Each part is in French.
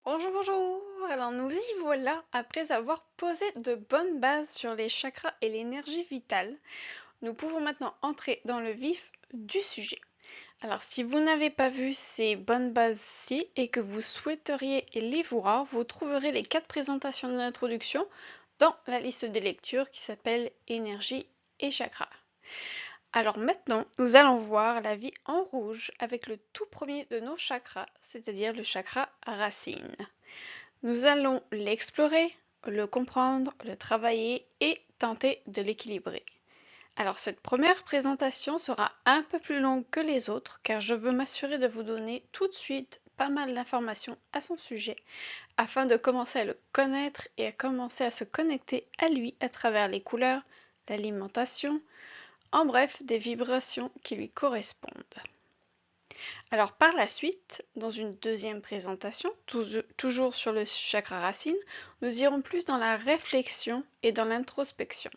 Bonjour, bonjour! Alors nous y voilà après avoir posé de bonnes bases sur les chakras et l'énergie vitale. Nous pouvons maintenant entrer dans le vif du sujet. Alors si vous n'avez pas vu ces bonnes bases-ci et que vous souhaiteriez les voir, vous trouverez les 4 présentations d'introduction dans la liste des lectures qui s'appelle Énergie et chakras. Alors maintenant, nous allons voir la vie en rouge avec le tout premier de nos chakras, c'est-à-dire le chakra racine. Nous allons l'explorer, le comprendre, le travailler et tenter de l'équilibrer. Alors cette première présentation sera un peu plus longue que les autres car je veux m'assurer de vous donner tout de suite pas mal d'informations à son sujet afin de commencer à le connaître et à commencer à se connecter à lui à travers les couleurs, l'alimentation, en bref des vibrations qui lui correspondent. Alors par la suite, dans une deuxième présentation, toujours sur le chakra racine, nous irons plus dans la réflexion et dans l'introspection.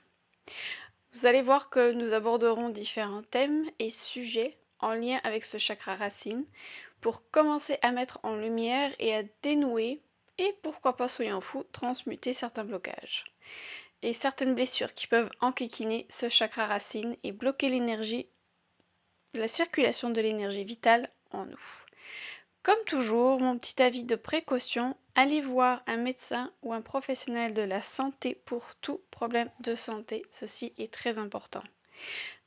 Vous allez voir que nous aborderons différents thèmes et sujets en lien avec ce chakra racine pour commencer à mettre en lumière et à dénouer et pourquoi pas, soyons fous, transmuter certains blocages et certaines blessures qui peuvent enquiquiner ce chakra racine et bloquer l'énergie, la circulation de l'énergie vitale en nous. Comme toujours, mon petit avis de précaution, allez voir un médecin ou un professionnel de la santé pour tout problème de santé, ceci est très important.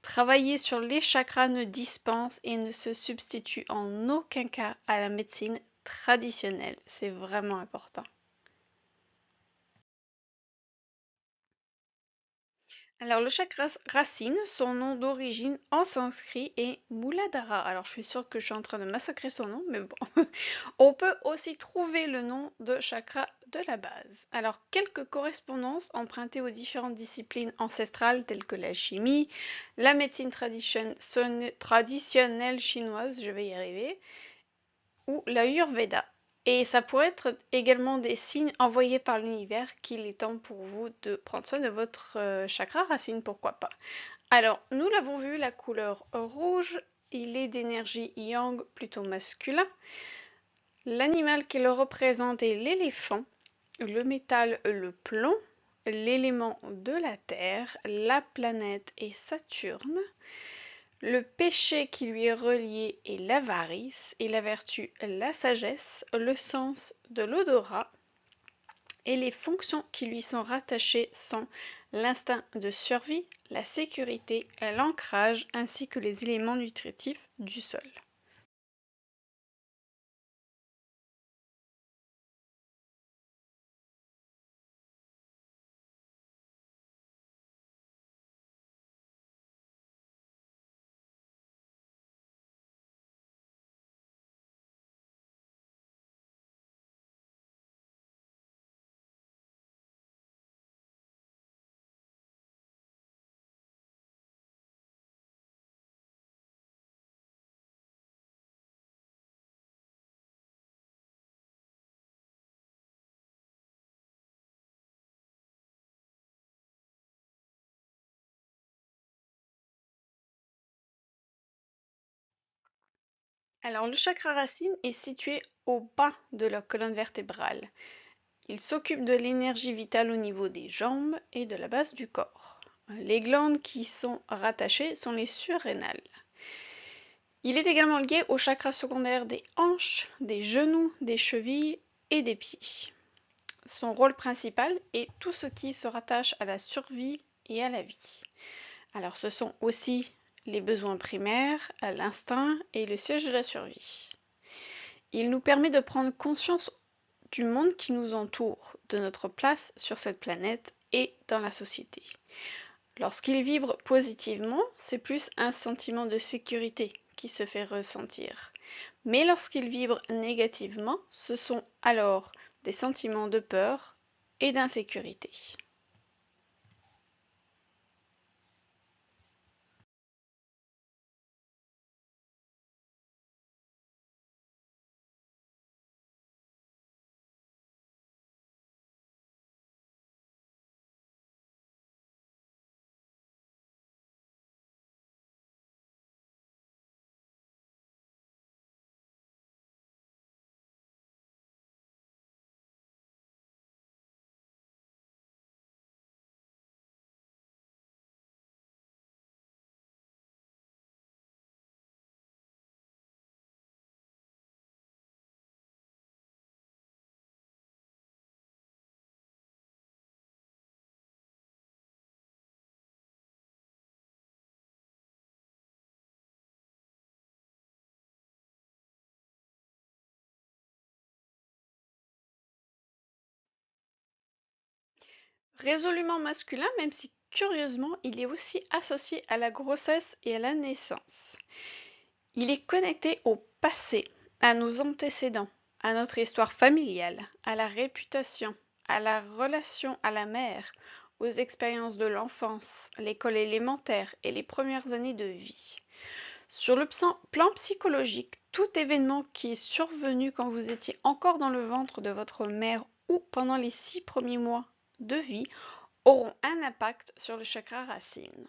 Travailler sur les chakras ne dispense et ne se substitue en aucun cas à la médecine traditionnelle, c'est vraiment important. Alors le chakra racine, son nom d'origine en sanskrit est Muladhara. Alors je suis sûre que je suis en train de massacrer son nom, mais bon. On peut aussi trouver le nom de chakra de la base. Alors quelques correspondances empruntées aux différentes disciplines ancestrales telles que la chimie, la médecine traditionnelle chinoise, je vais y arriver, ou l'Ayurveda. Et ça pourrait être également des signes envoyés par l'univers qu'il est temps pour vous de prendre soin de votre chakra racine, pourquoi pas. Alors, nous l'avons vu, la couleur rouge, il est d'énergie yang plutôt masculin. L'animal qui le représente est l'éléphant, le métal le plomb, l'élément de la terre, la planète est Saturne. Le péché qui lui est relié est l'avarice et la vertu la sagesse, le sens de l'odorat et les fonctions qui lui sont rattachées sont l'instinct de survie, la sécurité, l'ancrage ainsi que les éléments nutritifs du sol. Alors le chakra racine est situé au bas de la colonne vertébrale. Il s'occupe de l'énergie vitale au niveau des jambes et de la base du corps. Les glandes qui sont rattachées sont les surrénales. Il est également lié au chakra secondaire des hanches, des genoux, des chevilles et des pieds. Son rôle principal est tout ce qui se rattache à la survie et à la vie. Alors ce sont aussi les besoins primaires, l'instinct et le siège de la survie. Il nous permet de prendre conscience du monde qui nous entoure, de notre place sur cette planète et dans la société. Lorsqu'il vibre positivement, c'est plus un sentiment de sécurité qui se fait ressentir. Mais lorsqu'il vibre négativement, ce sont alors des sentiments de peur et d'insécurité. résolument masculin, même si curieusement, il est aussi associé à la grossesse et à la naissance. Il est connecté au passé, à nos antécédents, à notre histoire familiale, à la réputation, à la relation à la mère, aux expériences de l'enfance, l'école élémentaire et les premières années de vie. Sur le plan psychologique, tout événement qui est survenu quand vous étiez encore dans le ventre de votre mère ou pendant les 6 premiers mois de vie auront un impact sur le chakra racine.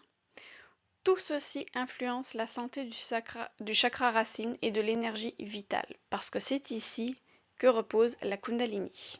Tout ceci influence la santé du chakra racine et de l'énergie vitale, parce que c'est ici que repose la Kundalini.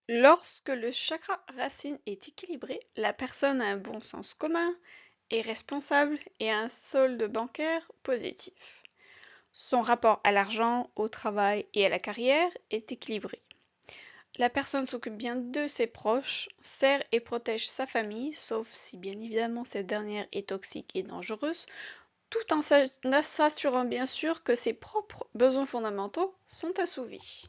Lorsque le chakra racine est équilibré, la personne a un bon sens commun, est responsable et a un solde bancaire positif. Son rapport à l'argent, au travail et à la carrière est équilibré. La personne s'occupe bien de ses proches, sert et protège sa famille, sauf si bien évidemment cette dernière est toxique et dangereuse, tout en s'assurant bien sûr que ses propres besoins fondamentaux sont assouvis.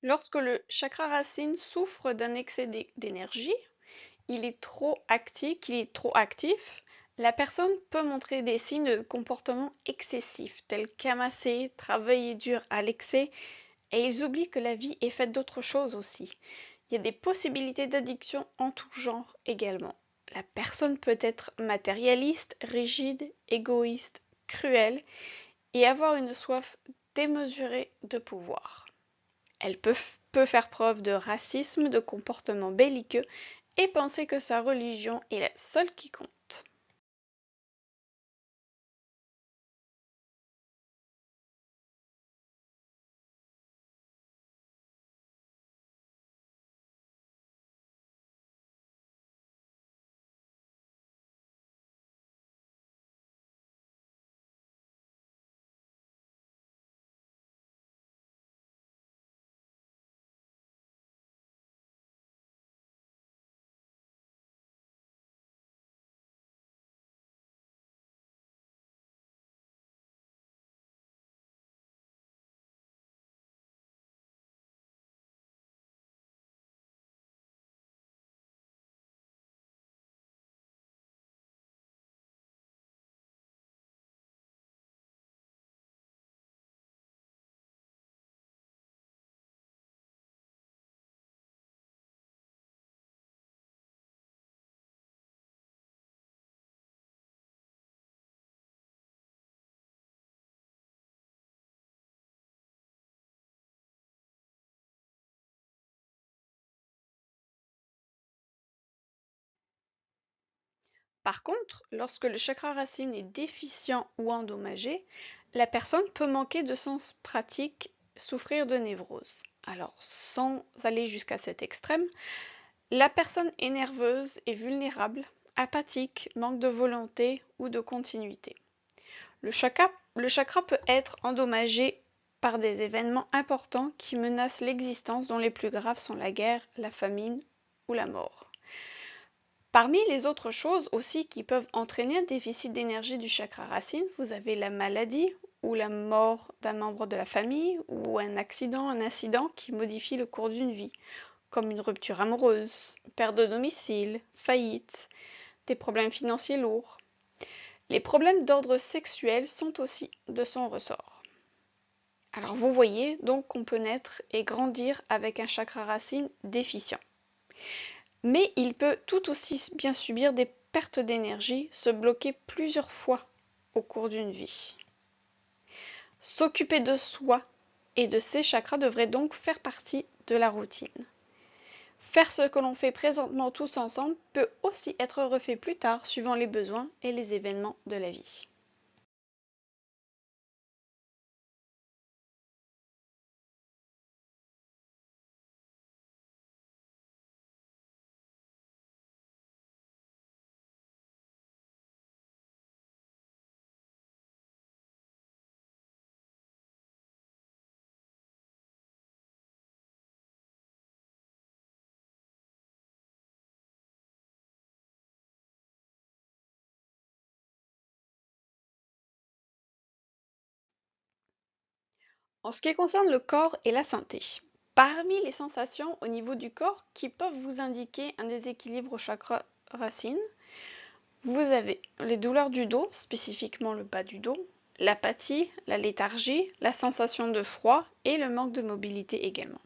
Lorsque le chakra racine souffre d'un excès d'énergie, qu'il est trop actif, la personne peut montrer des signes de comportement excessif, tels qu'amasser, travailler dur à l'excès, et ils oublient que la vie est faite d'autres choses aussi. Il y a des possibilités d'addiction en tout genre également. La personne peut être matérialiste, rigide, égoïste, cruelle et avoir une soif démesurée de pouvoir. Elle peut faire preuve de racisme, de comportement belliqueux et penser que sa religion est la seule qui compte. Par contre, lorsque le chakra racine est déficient ou endommagé, la personne peut manquer de sens pratique, souffrir de névrose. Alors, sans aller jusqu'à cet extrême, la personne est nerveuse et vulnérable, apathique, manque de volonté ou de continuité. Le chakra peut être endommagé par des événements importants qui menacent l'existence, dont les plus graves sont la guerre, la famine ou la mort. Parmi les autres choses aussi qui peuvent entraîner un déficit d'énergie du chakra racine, vous avez la maladie ou la mort d'un membre de la famille ou un incident qui modifie le cours d'une vie, comme une rupture amoureuse, perte de domicile, faillite, des problèmes financiers lourds. Les problèmes d'ordre sexuel sont aussi de son ressort. Alors vous voyez donc qu'on peut naître et grandir avec un chakra racine déficient. Mais il peut tout aussi bien subir des pertes d'énergie, se bloquer plusieurs fois au cours d'une vie. S'occuper de soi et de ses chakras devrait donc faire partie de la routine. Faire ce que l'on fait présentement tous ensemble peut aussi être refait plus tard suivant les besoins et les événements de la vie. En ce qui concerne le corps et la santé, parmi les sensations au niveau du corps qui peuvent vous indiquer un déséquilibre au chakra racine, vous avez les douleurs du dos, spécifiquement le bas du dos, l'apathie, la léthargie, la sensation de froid et le manque de mobilité également.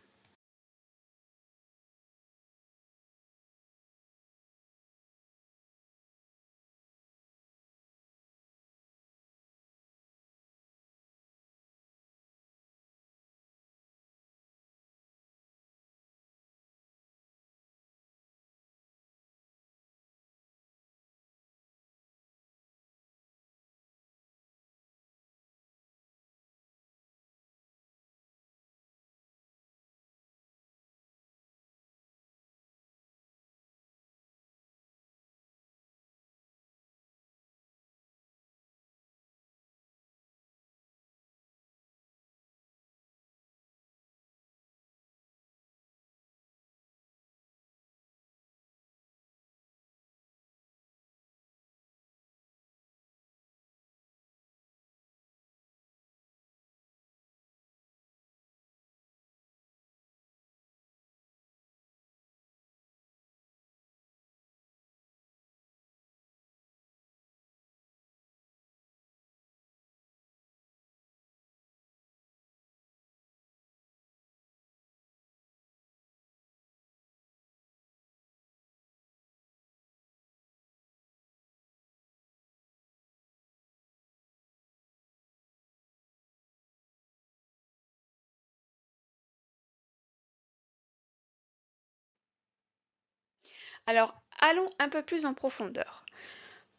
Alors, allons un peu plus en profondeur.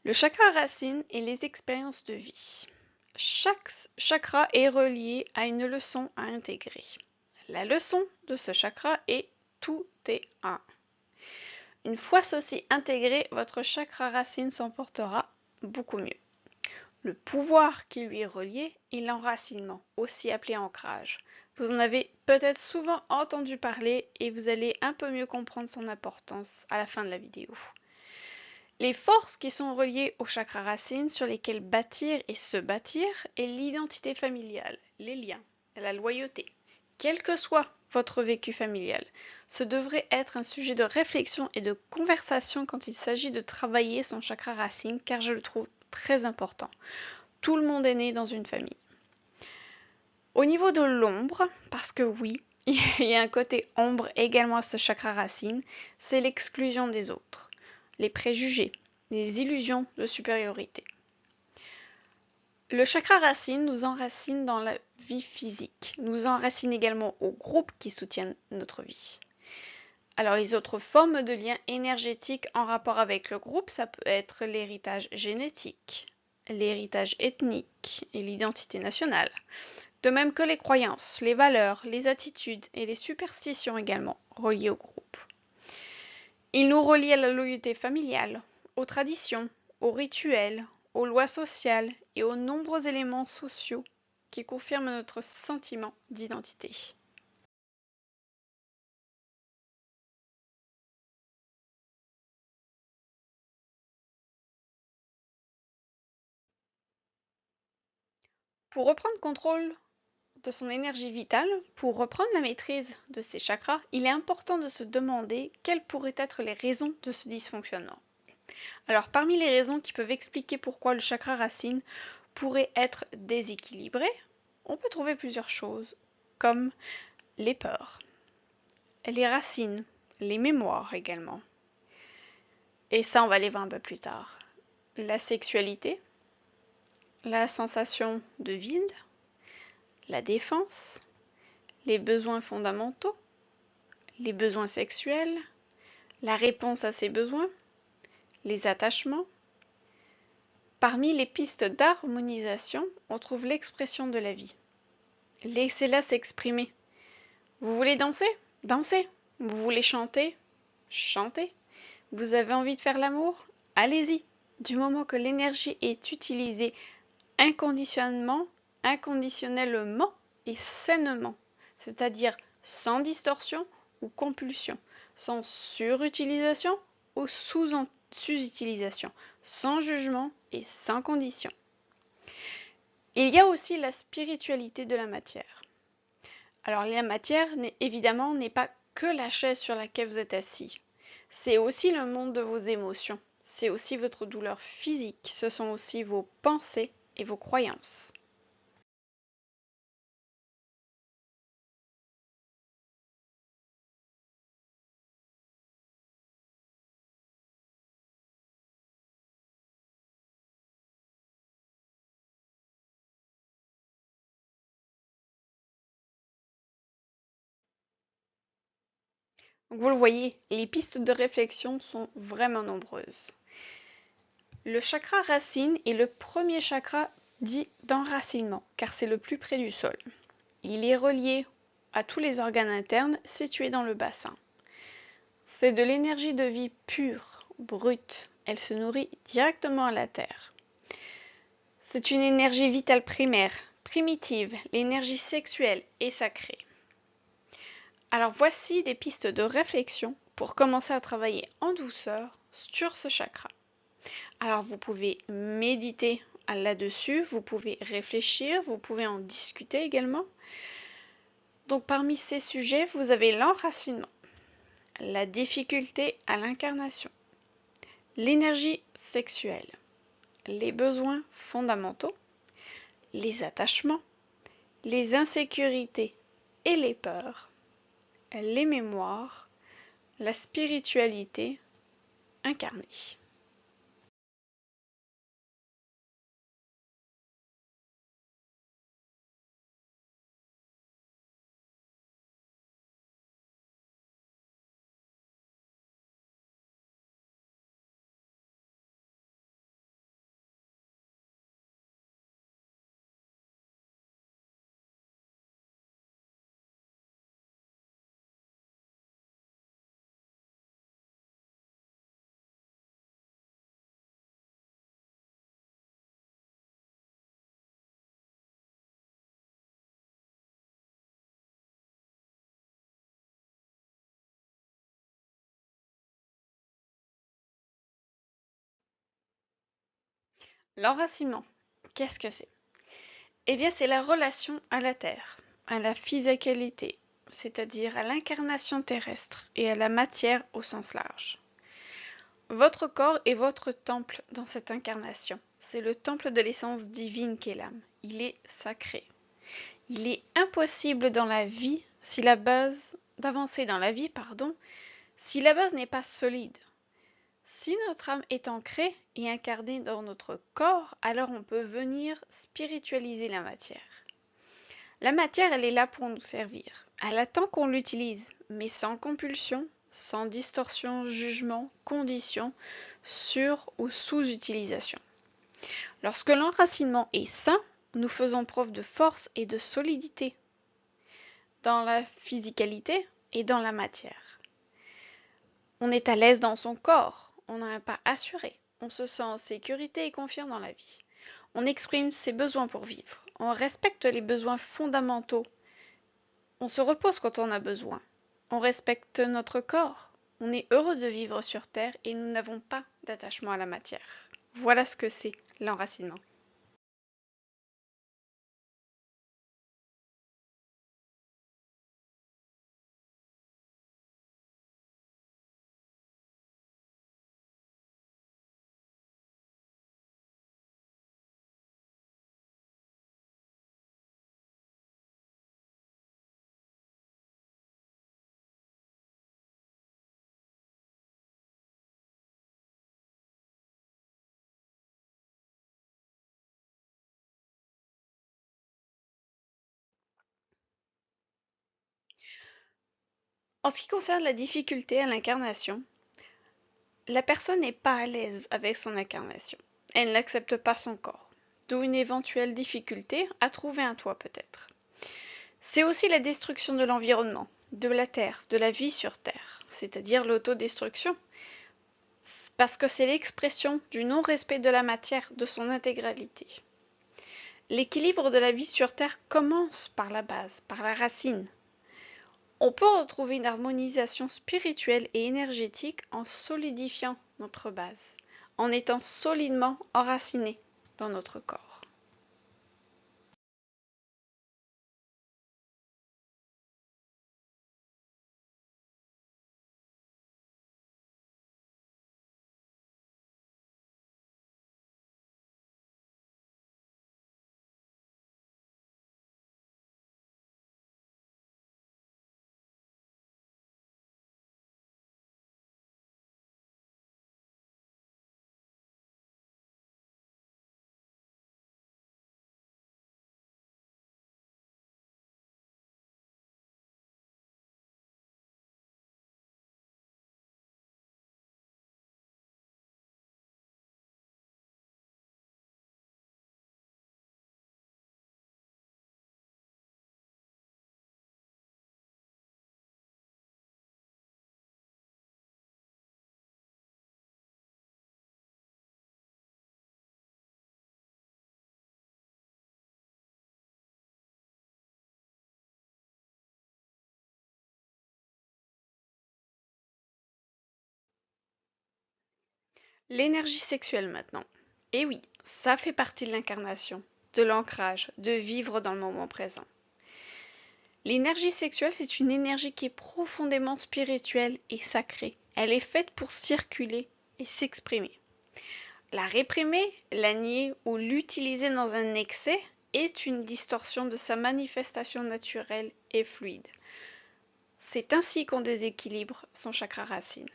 Le chakra racine et les expériences de vie. Chaque chakra est relié à une leçon à intégrer. La leçon de ce chakra est tout est un. Une fois ceci intégré, votre chakra racine s'emportera beaucoup mieux. Le pouvoir qui lui est relié est l'enracinement, aussi appelé ancrage. Vous en avez peut-être souvent entendu parler et vous allez un peu mieux comprendre son importance à la fin de la vidéo. Les forces qui sont reliées au chakra racine sur lesquelles bâtir et se bâtir est l'identité familiale, les liens, la loyauté. Quel que soit votre vécu familial, ce devrait être un sujet de réflexion et de conversation quand il s'agit de travailler son chakra racine car je le trouve très important. Tout le monde est né dans une famille. Au niveau de l'ombre, parce que oui, il y a un côté ombre également à ce chakra racine, c'est l'exclusion des autres, les préjugés, les illusions de supériorité. Le chakra racine nous enracine dans la vie physique, nous enracine également aux groupes qui soutiennent notre vie. Alors les autres formes de liens énergétiques en rapport avec le groupe, ça peut être l'héritage génétique, l'héritage ethnique et l'identité nationale. De même que les croyances, les valeurs, les attitudes et les superstitions également reliées au groupe. Ils nous relient à la loyauté familiale, aux traditions, aux rituels, aux lois sociales et aux nombreux éléments sociaux qui confirment notre sentiment d'identité. Pour reprendre contrôle de son énergie vitale, pour reprendre la maîtrise de ses chakras, il est important de se demander quelles pourraient être les raisons de ce dysfonctionnement. Alors, parmi les raisons qui peuvent expliquer pourquoi le chakra racine pourrait être déséquilibré, on peut trouver plusieurs choses, comme les peurs, les racines, les mémoires également. Et ça, on va les voir un peu plus tard. La sexualité, la sensation de vide, la défense, les besoins fondamentaux, les besoins sexuels, la réponse à ces besoins, les attachements. Parmi les pistes d'harmonisation, on trouve l'expression de la vie. Laissez-la s'exprimer. Vous voulez danser? Dansez. Vous voulez chanter? Chantez. Vous avez envie de faire l'amour? Allez-y. Du moment que l'énergie est utilisée inconditionnellement, inconditionnellement et sainement, c'est-à-dire sans distorsion ou compulsion, sans surutilisation ou sous-utilisation, sans jugement et sans condition. Il y a aussi la spiritualité de la matière. Alors la matière, évidemment, n'est pas que la chaise sur laquelle vous êtes assis. C'est aussi le monde de vos émotions. C'est aussi votre douleur physique. Ce sont aussi vos pensées et vos croyances. Donc vous le voyez, les pistes de réflexion sont vraiment nombreuses. Le chakra racine est le premier chakra dit d'enracinement, car c'est le plus près du sol. Il est relié à tous les organes internes situés dans le bassin. C'est de l'énergie de vie pure, brute. Elle se nourrit directement à la terre. C'est une énergie vitale primaire, primitive, l'énergie sexuelle et sacrée. Alors voici des pistes de réflexion pour commencer à travailler en douceur sur ce chakra. Alors vous pouvez méditer là-dessus, vous pouvez réfléchir, vous pouvez en discuter également. Donc parmi ces sujets, vous avez l'enracinement, la difficulté à l'incarnation, l'énergie sexuelle, les besoins fondamentaux, les attachements, les insécurités et les peurs, les mémoires, la spiritualité incarnée. L'enracinement, qu'est-ce que c'est? Eh bien, c'est la relation à la Terre, à la physicalité, c'est-à-dire à l'incarnation terrestre et à la matière au sens large. Votre corps est votre temple dans cette incarnation. C'est le temple de l'essence divine qu'est l'âme. Il est sacré. Il est impossible dans la vie, si la base d'avancer dans la vie, si la base n'est pas solide. Si notre âme est ancrée et incarnée dans notre corps, alors on peut venir spiritualiser la matière. La matière, elle est là pour nous servir. Elle attend qu'on l'utilise, mais sans compulsion, sans distorsion, jugement, condition, sur ou sous-utilisation. Lorsque l'enracinement est sain, nous faisons preuve de force et de solidité dans la physicalité et dans la matière. On est à l'aise dans son corps, on a un pas assuré, on se sent en sécurité et confiant dans la vie. On exprime ses besoins pour vivre, on respecte les besoins fondamentaux, on se repose quand on a besoin, on respecte notre corps, on est heureux de vivre sur Terre et nous n'avons pas d'attachement à la matière. Voilà ce que c'est l'enracinement. En ce qui concerne la difficulté à l'incarnation, la personne n'est pas à l'aise avec son incarnation. Elle n'accepte pas son corps, d'où une éventuelle difficulté à trouver un toit peut-être. C'est aussi la destruction de l'environnement, de la Terre, de la vie sur Terre, c'est-à-dire l'autodestruction, parce que c'est l'expression du non-respect de la matière, de son intégralité. L'équilibre de la vie sur Terre commence par la base, par la racine. On peut retrouver une harmonisation spirituelle et énergétique en solidifiant notre base, en étant solidement enraciné dans notre corps. L'énergie sexuelle maintenant. Et oui, ça fait partie de l'incarnation, de l'ancrage, de vivre dans le moment présent. L'énergie sexuelle, c'est une énergie qui est profondément spirituelle et sacrée. Elle est faite pour circuler et s'exprimer. La réprimer, la nier ou l'utiliser dans un excès est une distorsion de sa manifestation naturelle et fluide. C'est ainsi qu'on déséquilibre son chakra racine.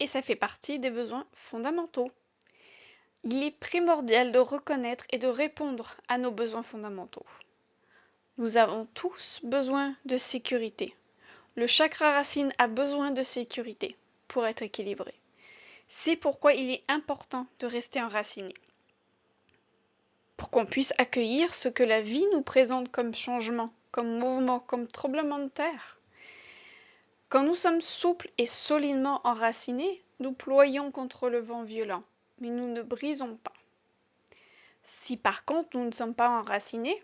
Et ça fait partie des besoins fondamentaux. Il est primordial de reconnaître et de répondre à nos besoins fondamentaux. Nous avons tous besoin de sécurité. Le chakra racine a besoin de sécurité pour être équilibré. C'est pourquoi il est important de rester enraciné. Pour qu'on puisse accueillir ce que la vie nous présente comme changement, comme mouvement, comme tremblement de terre. Quand nous sommes souples et solidement enracinés, nous ployons contre le vent violent, mais nous ne brisons pas. Si par contre nous ne sommes pas enracinés,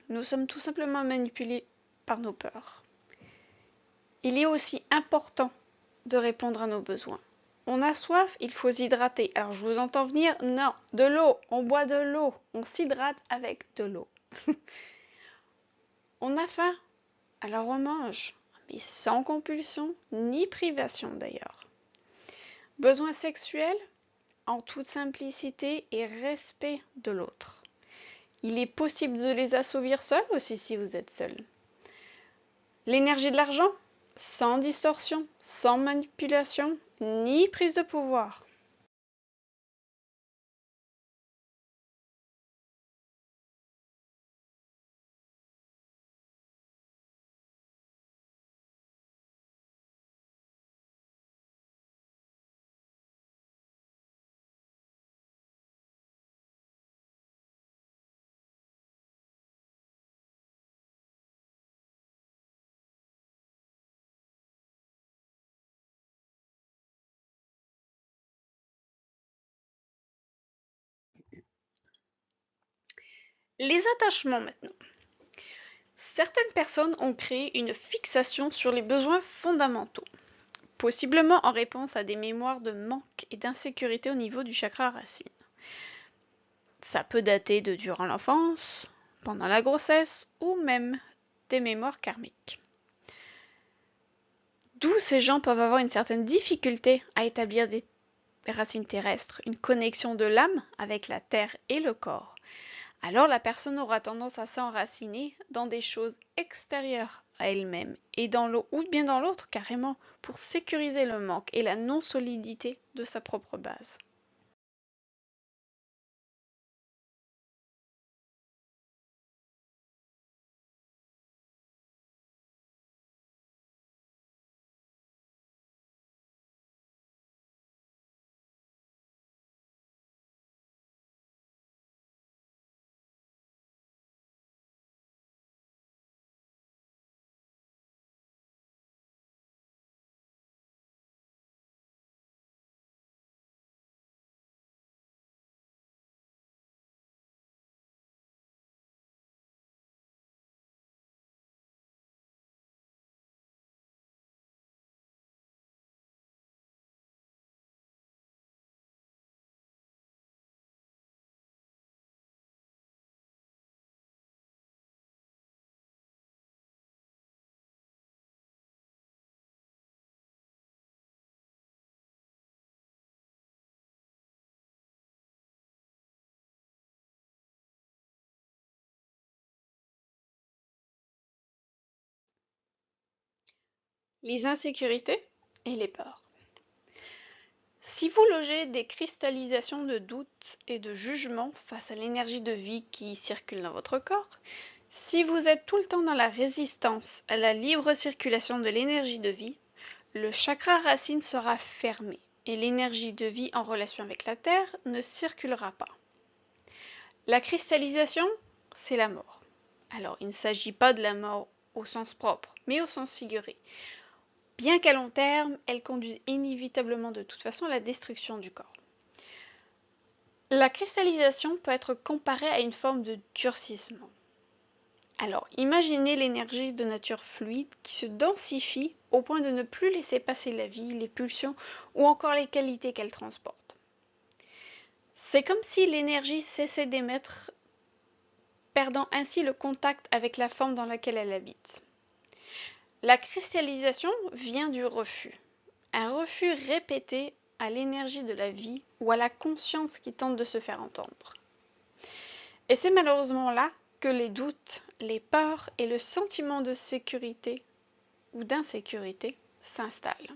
nous sommes tout simplement manipulés par nos peurs. Il est aussi important de répondre à nos besoins. On a soif, il faut s'hydrater. Alors je vous entends venir, non, de l'eau, on boit de l'eau, on s'hydrate avec de l'eau. On a faim, alors on mange, mais sans compulsion ni privation d'ailleurs. Besoins sexuels, en toute simplicité et respect de l'autre. Il est possible de les assouvir seuls aussi si vous êtes seul. L'énergie de l'argent, sans distorsion, sans manipulation, ni prise de pouvoir. Les attachements maintenant. Certaines personnes ont créé une fixation sur les besoins fondamentaux, possiblement en réponse à des mémoires de manque et d'insécurité au niveau du chakra racine. Ça peut dater de durant l'enfance, pendant la grossesse ou même des mémoires karmiques. D'où ces gens peuvent avoir une certaine difficulté à établir des racines terrestres, une connexion de l'âme avec la terre et le corps. Alors la personne aura tendance à s'enraciner dans des choses extérieures à elle-même et dans l'eau ou bien dans l'autre carrément pour sécuriser le manque et la non-solidité de sa propre base. Les insécurités et les peurs. Si vous logez des cristallisations de doute et de jugement face à l'énergie de vie qui circule dans votre corps, si vous êtes tout le temps dans la résistance à la libre circulation de l'énergie de vie, le chakra racine sera fermé et l'énergie de vie en relation avec la Terre ne circulera pas. La cristallisation, c'est la mort. Alors, il ne s'agit pas de la mort au sens propre, mais au sens figuré. Bien qu'à long terme, elle conduise inévitablement de toute façon à la destruction du corps. La cristallisation peut être comparée à une forme de durcissement. Alors, imaginez l'énergie de nature fluide qui se densifie au point de ne plus laisser passer la vie, les pulsions ou encore les qualités qu'elle transporte. C'est comme si l'énergie cessait d'émettre, perdant ainsi le contact avec la forme dans laquelle elle habite. La cristallisation vient du refus, un refus répété à l'énergie de la vie ou à la conscience qui tente de se faire entendre. Et c'est malheureusement là que les doutes, les peurs et le sentiment de sécurité ou d'insécurité s'installent.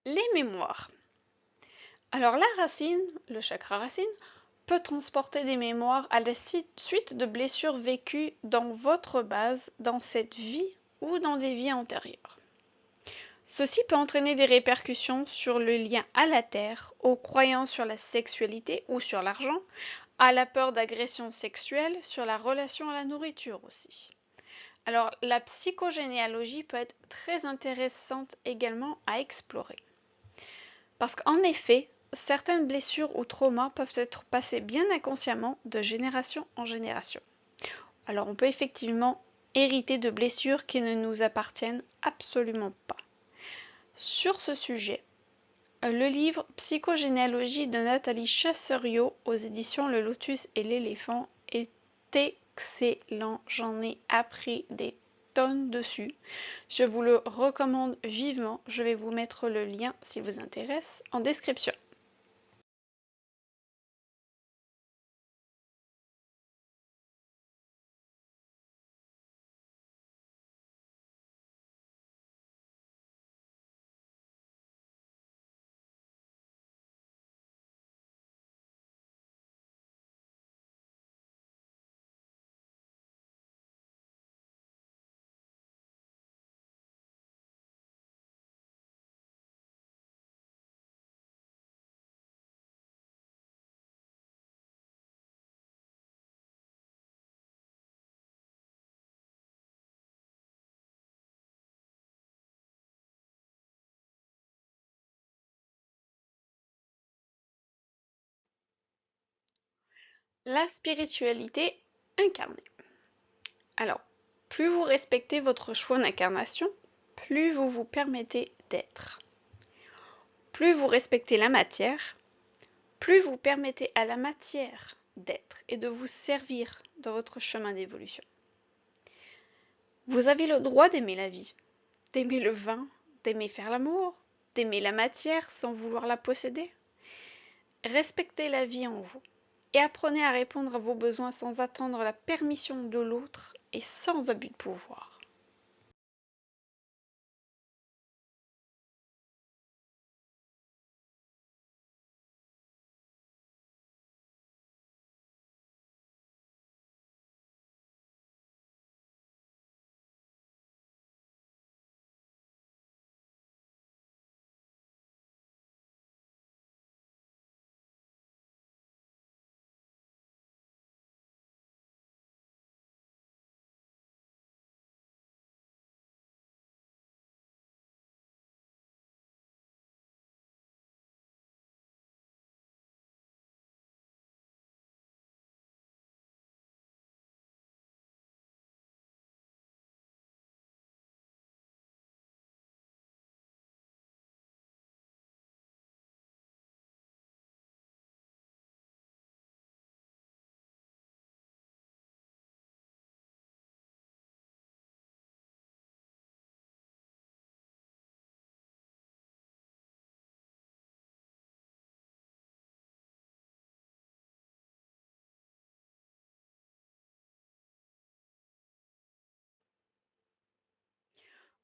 Les mémoires. Alors la racine, le chakra racine, peut transporter des mémoires à la suite de blessures vécues dans votre base, dans cette vie ou dans des vies antérieures. Ceci peut entraîner des répercussions sur le lien à la terre, aux croyances sur la sexualité ou sur l'argent, à la peur d'agression sexuelle, sur la relation à la nourriture aussi. Alors la psychogénéalogie peut être très intéressante également à explorer. Parce qu'en effet, certaines blessures ou traumas peuvent être passés bien inconsciemment de génération en génération. Alors on peut effectivement hériter de blessures qui ne nous appartiennent absolument pas. Sur ce sujet, le livre Psychogénéalogie de Nathalie Chasseriau aux éditions Le Lotus et l'éléphant est excellent. J'en ai appris des tonnes dessus. Je vous le recommande vivement. Je vais vous mettre le lien si vous intéresse en description. La spiritualité incarnée. Alors, plus vous respectez votre choix d'incarnation, plus vous vous permettez d'être. Plus vous respectez la matière, plus vous permettez à la matière d'être et de vous servir dans votre chemin d'évolution. Vous avez le droit d'aimer la vie, d'aimer le vin, d'aimer faire l'amour, d'aimer la matière sans vouloir la posséder. Respectez la vie en vous et apprenez à répondre à vos besoins sans attendre la permission de l'autre et sans abus de pouvoir.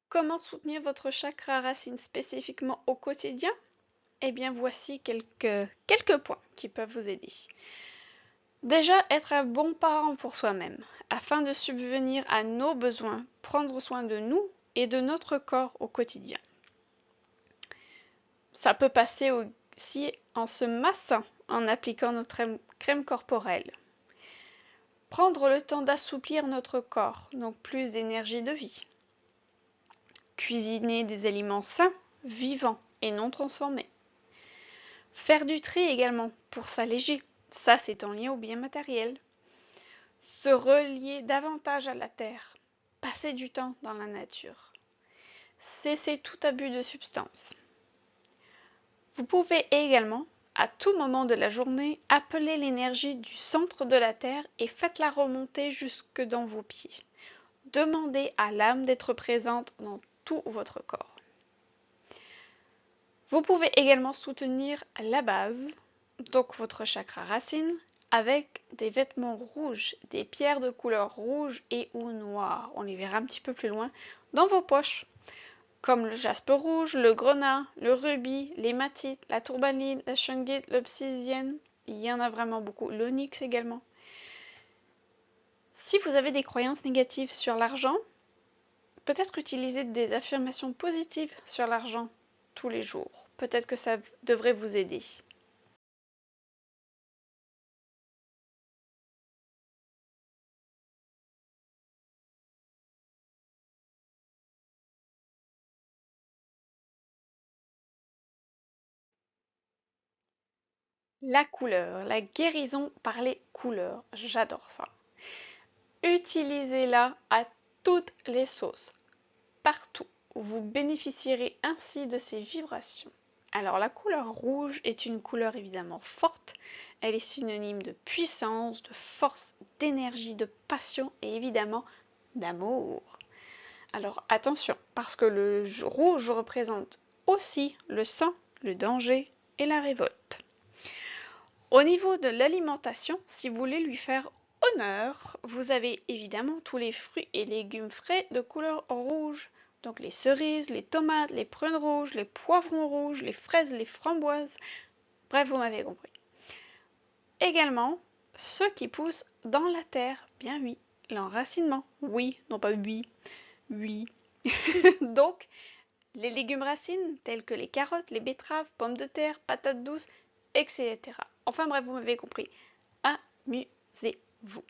Comment soutenir votre chakra racine spécifiquement au quotidien? Eh bien, voici quelques points qui peuvent vous aider. Déjà, être un bon parent pour soi-même, afin de subvenir à nos besoins, prendre soin de nous et de notre corps au quotidien. Ça peut passer aussi en se massant, en appliquant notre crème corporelle. Prendre le temps d'assouplir notre corps, donc plus d'énergie de vie. Cuisiner des aliments sains, vivants et non transformés. Faire du tri également pour s'alléger, ça c'est en lien au bien matériel. Se relier davantage à la terre, passer du temps dans la nature. Cesser tout abus de substances. Vous pouvez également, à tout moment de la journée, appeler l'énergie du centre de la terre et faites-la remonter jusque dans vos pieds. Demandez à l'âme d'être présente dans tout votre corps. Vous pouvez également soutenir la base, donc votre chakra racine, avec des vêtements rouges, des pierres de couleur rouge et ou noire. On les verra un petit peu plus loin dans vos poches. comme le jaspe rouge, le grenat, le rubis, l'hématite, la tourmaline, la shungite, l'obsidienne. Il y en a vraiment beaucoup. L'onyx également. Si vous avez des croyances négatives sur l'argent, peut-être utiliser des affirmations positives sur l'argent tous les jours. Peut-être que ça devrait vous aider. La couleur, la guérison par les couleurs. J'adore ça. Utilisez-la à toutes les sauces, partout. Vous bénéficierez ainsi de ces vibrations. Alors la couleur rouge est une couleur évidemment forte. Elle est synonyme de puissance, de force, d'énergie, de passion et évidemment d'amour. Alors attention, parce que le rouge représente aussi le sang, le danger et la révolte. Au niveau de l'alimentation, si vous voulez lui faire honneur, vous avez évidemment tous les fruits et légumes frais de couleur rouge. Donc les cerises, les tomates, les prunes rouges, les poivrons rouges, les fraises, les framboises. Bref, vous m'avez compris. Également, ceux qui poussent dans la terre. Bien oui, l'enracinement. Oui, non pas oui. Oui. Donc, les légumes racines tels que les carottes, les betteraves, pommes de terre, patates douces, etc. Enfin bref, vous m'avez compris. Amusez-vous.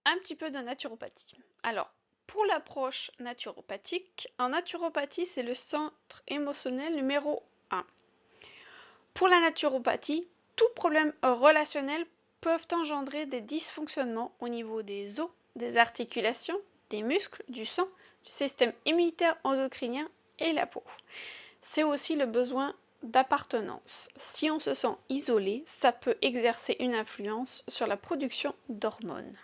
Un petit peu de naturopathie. Alors, pour l'approche naturopathique, en naturopathie, c'est le centre émotionnel numéro 1. Pour la naturopathie, tout problème relationnel peuvent engendrer des dysfonctionnements au niveau des os, des articulations, des muscles, du sang, du système immunitaire endocrinien et la peau. C'est aussi le besoin d'appartenance. Si on se sent isolé, ça peut exercer une influence sur la production d'hormones.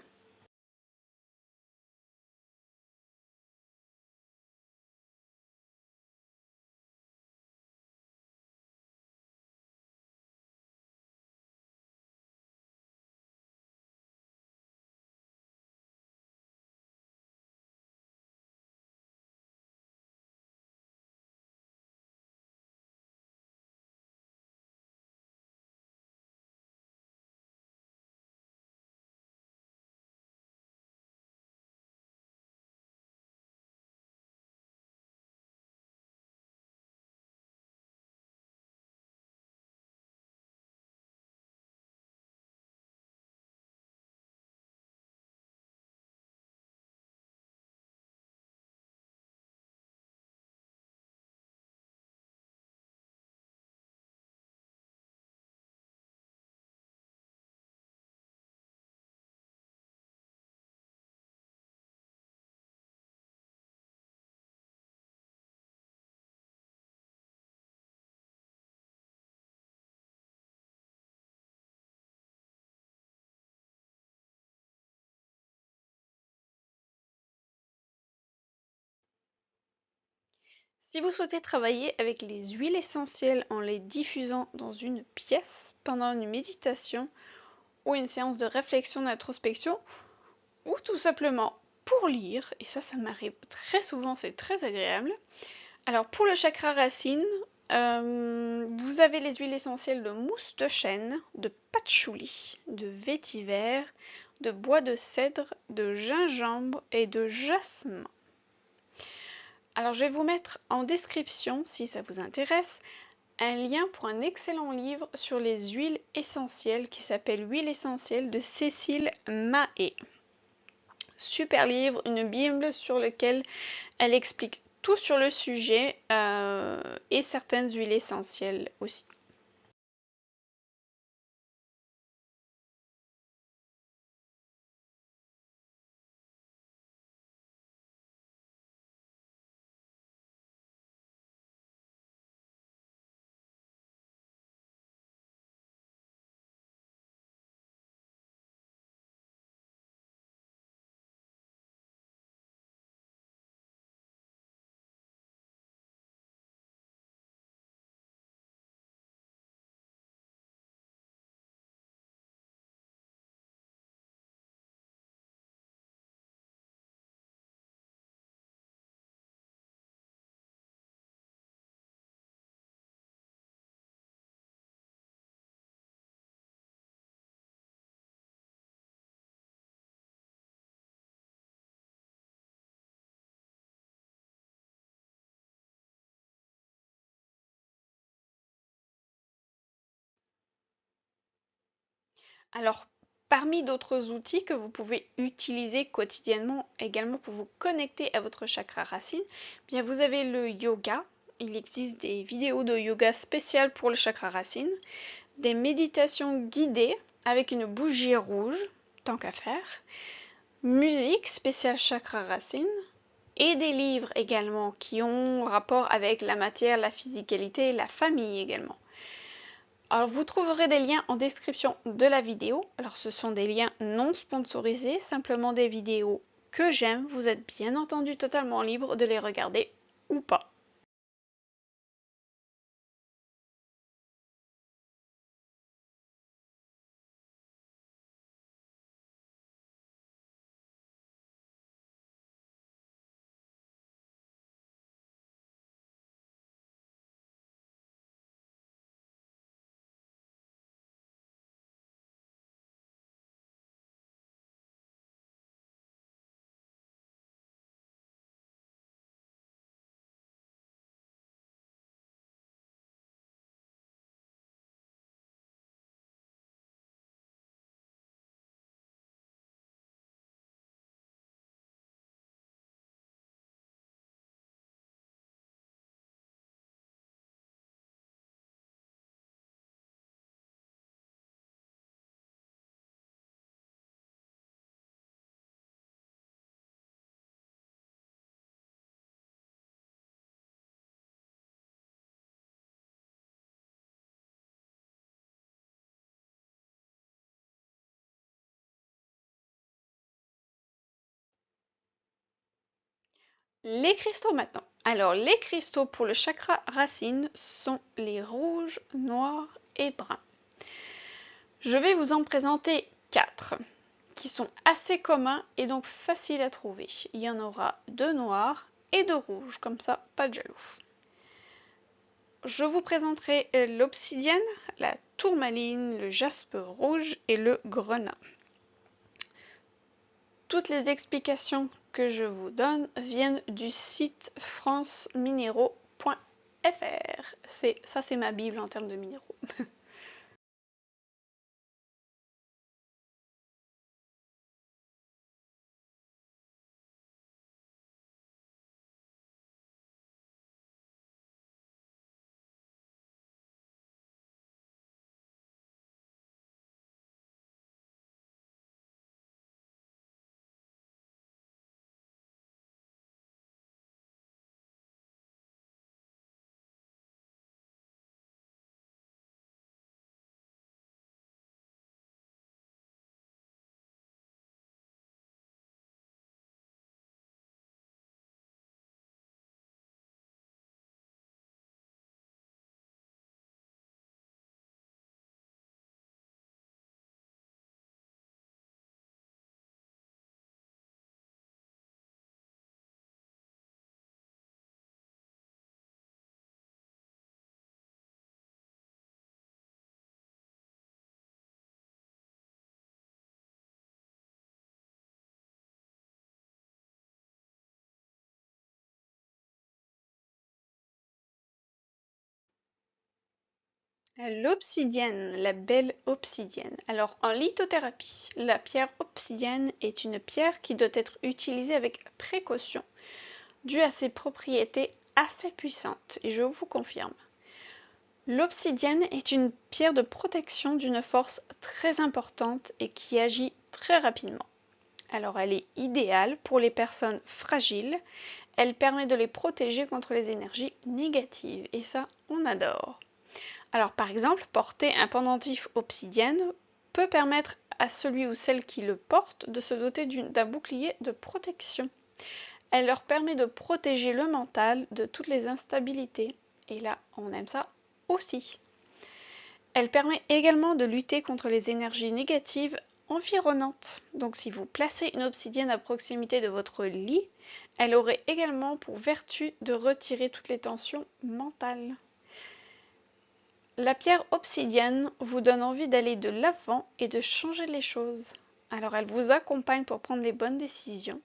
Si vous souhaitez travailler avec les huiles essentielles en les diffusant dans une pièce pendant une méditation ou une séance de réflexion d'introspection, ou tout simplement pour lire, et ça m'arrive très souvent, c'est très agréable. Alors pour le chakra racine, vous avez les huiles essentielles de mousse de chêne, de patchouli, de vétiver, de bois de cèdre, de gingembre et de jasmin. Alors je vais vous mettre en description, si ça vous intéresse, un lien pour un excellent livre sur les huiles essentielles qui s'appelle Huile essentielle de Cécile Mahé. super livre, une bible sur lequel elle explique tout sur le sujet et certaines huiles essentielles aussi. Alors, parmi d'autres outils que vous pouvez utiliser quotidiennement également pour vous connecter à votre chakra racine, bien vous avez le yoga. Il existe des vidéos de yoga spéciales pour le chakra racine, des méditations guidées avec une bougie rouge, tant qu'à faire, musique spéciale chakra racine, et des livres également qui ont rapport avec la matière, la physicalité et la famille également. Alors vous trouverez des liens en description de la vidéo. Alors ce sont des liens non sponsorisés, simplement des vidéos que j'aime. Vous êtes bien entendu totalement libre de les regarder ou pas. Les cristaux maintenant. Alors les cristaux pour le chakra racine sont les rouges, noirs et bruns. Je vais vous en présenter 4 qui sont assez communs et donc faciles à trouver. Il y en aura de noirs et de rouges, comme ça, pas de jaloux. Je vous présenterai l'obsidienne, la tourmaline, le jaspe rouge et le grenat. Toutes les explications que je vous donne viennent du site franceminéraux.fr. Ça, c'est ma bible en termes de minéraux. L'obsidienne, la belle obsidienne. Alors, en lithothérapie, la pierre obsidienne est une pierre qui doit être utilisée avec précaution, due à ses propriétés assez puissantes, et je vous confirme. L'obsidienne est une pierre de protection d'une force très importante et qui agit très rapidement. Alors, elle est idéale pour les personnes fragiles. Elle permet de les protéger contre les énergies négatives, et ça, on adore. Alors par exemple, porter un pendentif obsidienne peut permettre à celui ou celle qui le porte de se doter d'un bouclier de protection. Elle leur permet de protéger le mental de toutes les instabilités. Et là, on aime ça aussi. Elle permet également de lutter contre les énergies négatives environnantes. Donc si vous placez une obsidienne à proximité de votre lit, elle aurait également pour vertu de retirer toutes les tensions mentales. La pierre obsidienne vous donne envie d'aller de l'avant et de changer les choses. Alors elle vous accompagne pour prendre les bonnes décisions.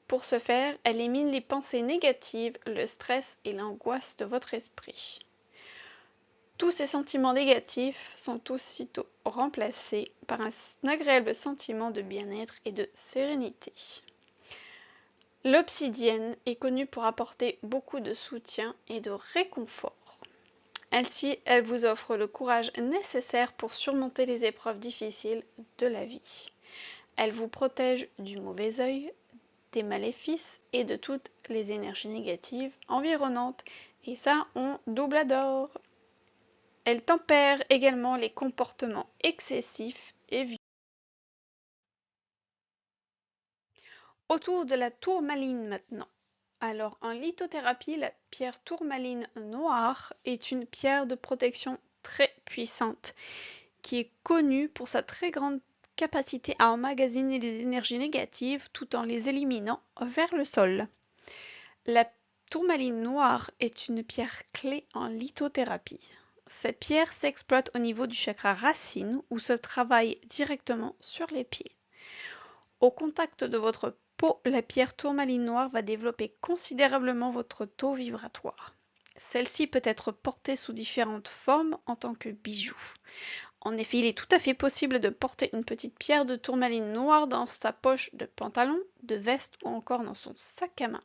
Pour ce faire, elle élimine les pensées négatives, le stress et l'angoisse de votre esprit. Tous ces sentiments négatifs sont aussitôt remplacés par un agréable sentiment de bien-être et de sérénité. L'obsidienne est connue pour apporter beaucoup de soutien et de réconfort. Ainsi, elle vous offre le courage nécessaire pour surmonter les épreuves difficiles de la vie. Elle vous protège du mauvais œil, des maléfices et de toutes les énergies négatives environnantes. Et ça, on double adore. Elle tempère également les comportements excessifs et violents. Autour de la tourmaline maintenant. Alors, en lithothérapie, la pierre tourmaline noire est une pierre de protection très puissante qui est connue pour sa très grande capacité à emmagasiner les énergies négatives tout en les éliminant vers le sol. La tourmaline noire est une pierre clé en lithothérapie. Cette pierre s'exploite au niveau du chakra racine où se travaille directement sur les pieds. Au contact de votre peau, la pierre tourmaline noire va développer considérablement votre taux vibratoire. Celle-ci peut être portée sous différentes formes en tant que bijou. En effet, il est tout à fait possible de porter une petite pierre de tourmaline noire dans sa poche de pantalon, de veste ou encore dans son sac à main.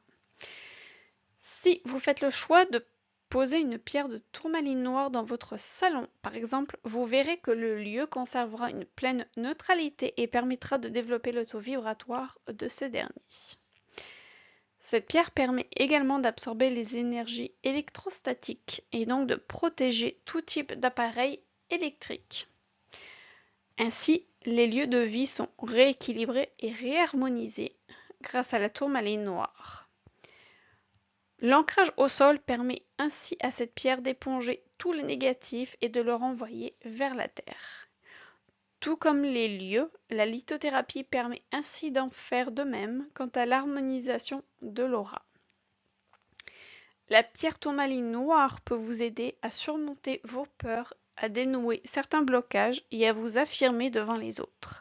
Si vous faites le choix de poser une pierre de tourmaline noire dans votre salon, par exemple, vous verrez que le lieu conservera une pleine neutralité et permettra de développer le taux vibratoire de ce dernier. Cette pierre permet également d'absorber les énergies électrostatiques et donc de protéger tout type d'appareil électrique. Ainsi, les lieux de vie sont rééquilibrés et réharmonisés grâce à la tourmaline noire. L'ancrage au sol permet ainsi à cette pierre d'éponger tout le négatif et de le renvoyer vers la terre. Tout comme les lieux, la lithothérapie permet ainsi d'en faire de même quant à l'harmonisation de l'aura. La pierre tourmaline noire peut vous aider à surmonter vos peurs, à dénouer certains blocages et à vous affirmer devant les autres.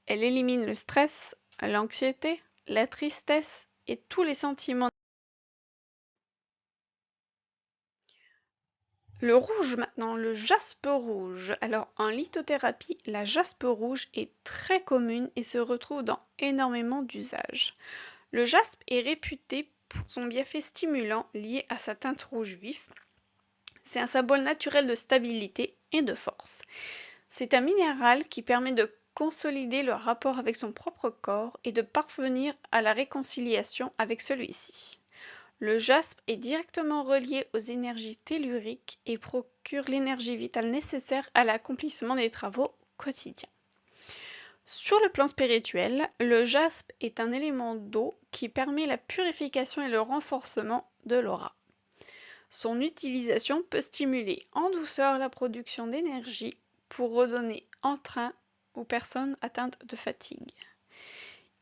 Elle élimine le stress, l'anxiété, la tristesse et tous les sentiments. Le rouge maintenant, le jaspe rouge. Alors en lithothérapie, la jaspe rouge est très commune et se retrouve dans énormément d'usages. Le jaspe est réputé pour son bienfait stimulant lié à sa teinte rouge vif. C'est un symbole naturel de stabilité et de force. C'est un minéral qui permet de consolider le rapport avec son propre corps et de parvenir à la réconciliation avec celui-ci. Le jaspe est directement relié aux énergies telluriques et procure l'énergie vitale nécessaire à l'accomplissement des travaux quotidiens. Sur le plan spirituel, le jaspe est un élément d'eau qui permet la purification et le renforcement de l'aura. Son utilisation peut stimuler en douceur la production d'énergie pour redonner entrain aux personnes atteintes de fatigue.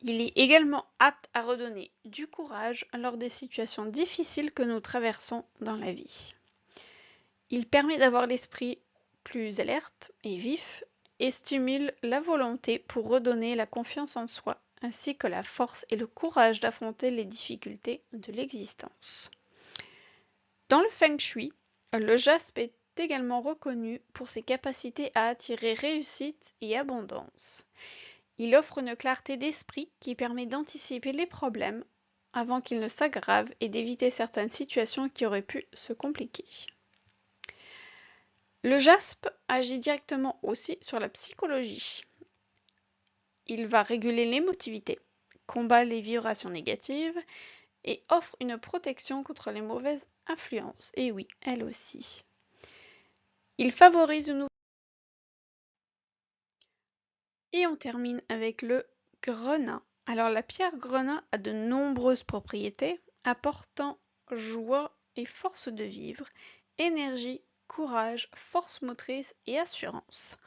Il est également apte à redonner du courage lors des situations difficiles que nous traversons dans la vie. Il permet d'avoir l'esprit plus alerte et vif et stimule la volonté pour redonner la confiance en soi ainsi que la force et le courage d'affronter les difficultés de l'existence. Dans le Feng Shui, le jaspe est est également reconnu pour ses capacités à attirer réussite et abondance. Il offre une clarté d'esprit qui permet d'anticiper les problèmes avant qu'ils ne s'aggravent et d'éviter certaines situations qui auraient pu se compliquer. Le jaspe agit directement aussi sur la psychologie. Il va réguler l'émotivité, combat les vibrations négatives et offre une protection contre les mauvaises influences. Et oui, elle aussi. Il favorise une. Et on termine avec le grenat. Alors la pierre grenat a de nombreuses propriétés, apportant joie et force de vivre, énergie, courage, force motrice et assurance.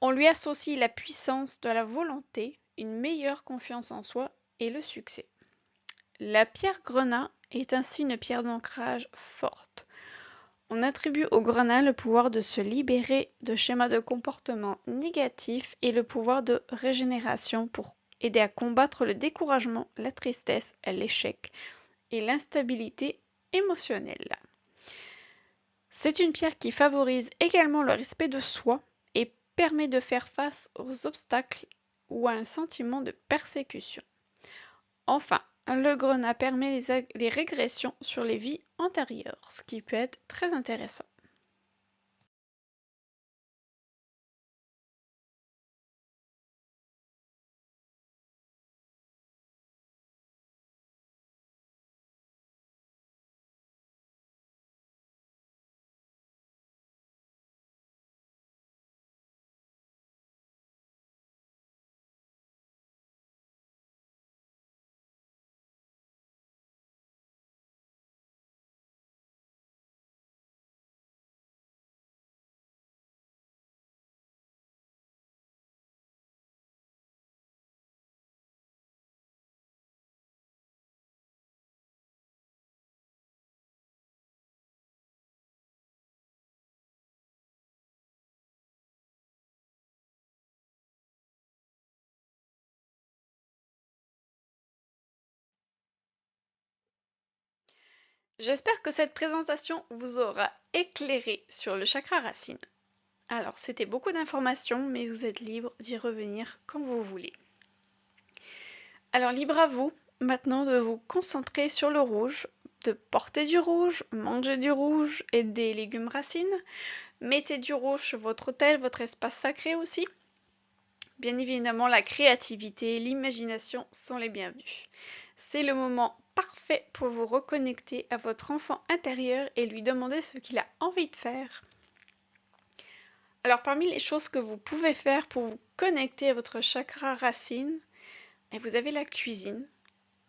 On lui associe la puissance de la volonté, une meilleure confiance en soi et le succès. La pierre grenat est ainsi une pierre d'ancrage forte. On attribue au grenat le pouvoir de se libérer de schémas de comportement négatifs et le pouvoir de régénération pour aider à combattre le découragement, la tristesse, l'échec et l'instabilité émotionnelle. C'est une pierre qui favorise également le respect de soi et permet de faire face aux obstacles ou à un sentiment de persécution. Enfin, le grenat permet les régressions sur les vies antérieures, ce qui peut être très intéressant. J'espère que cette présentation vous aura éclairé sur le chakra racine. Alors, c'était beaucoup d'informations, mais vous êtes libre d'y revenir quand vous voulez. Alors, libre à vous maintenant de vous concentrer sur le rouge, de porter du rouge, manger du rouge et des légumes racines. Mettez du rouge sur votre hôtel, votre espace sacré aussi. Bien évidemment, la créativité et l'imagination sont les bienvenus. C'est le moment parfait pour vous reconnecter à votre enfant intérieur et lui demander ce qu'il a envie de faire. Alors parmi les choses que vous pouvez faire pour vous connecter à votre chakra racine, vous avez la cuisine,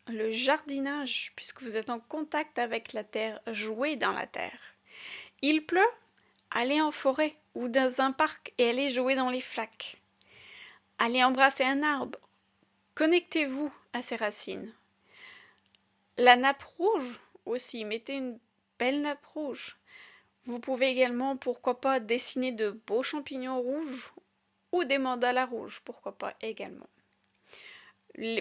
le jardinage puisque vous êtes en contact avec la terre, jouez dans la terre. Il pleut, allez en forêt ou dans un parc et allez jouer dans les flaques. Allez embrasser un arbre, connectez-vous à ses racines. La nappe rouge aussi, mettez une belle nappe rouge. Vous pouvez également, pourquoi pas, dessiner de beaux champignons rouges ou des mandalas rouges, pourquoi pas également.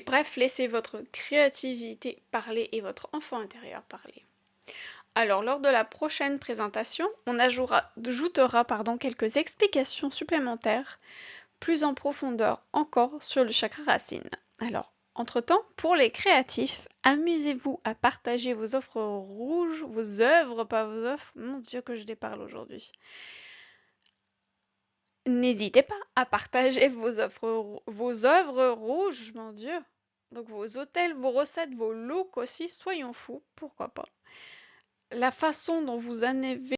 Bref, laissez votre créativité parler et votre enfant intérieur parler. Alors, lors de la prochaine présentation, on ajoutera quelques explications supplémentaires, plus en profondeur encore sur le chakra racine. Alors, entre-temps, pour les créatifs, amusez-vous à partager vos offres rouges, vos œuvres, pas vos offres. Mon Dieu que je déparle aujourd'hui. N'hésitez pas à partager vos œuvres rouges, mon Dieu. Donc vos hôtels, vos recettes, vos looks aussi, soyons fous, pourquoi pas. La façon dont vous avez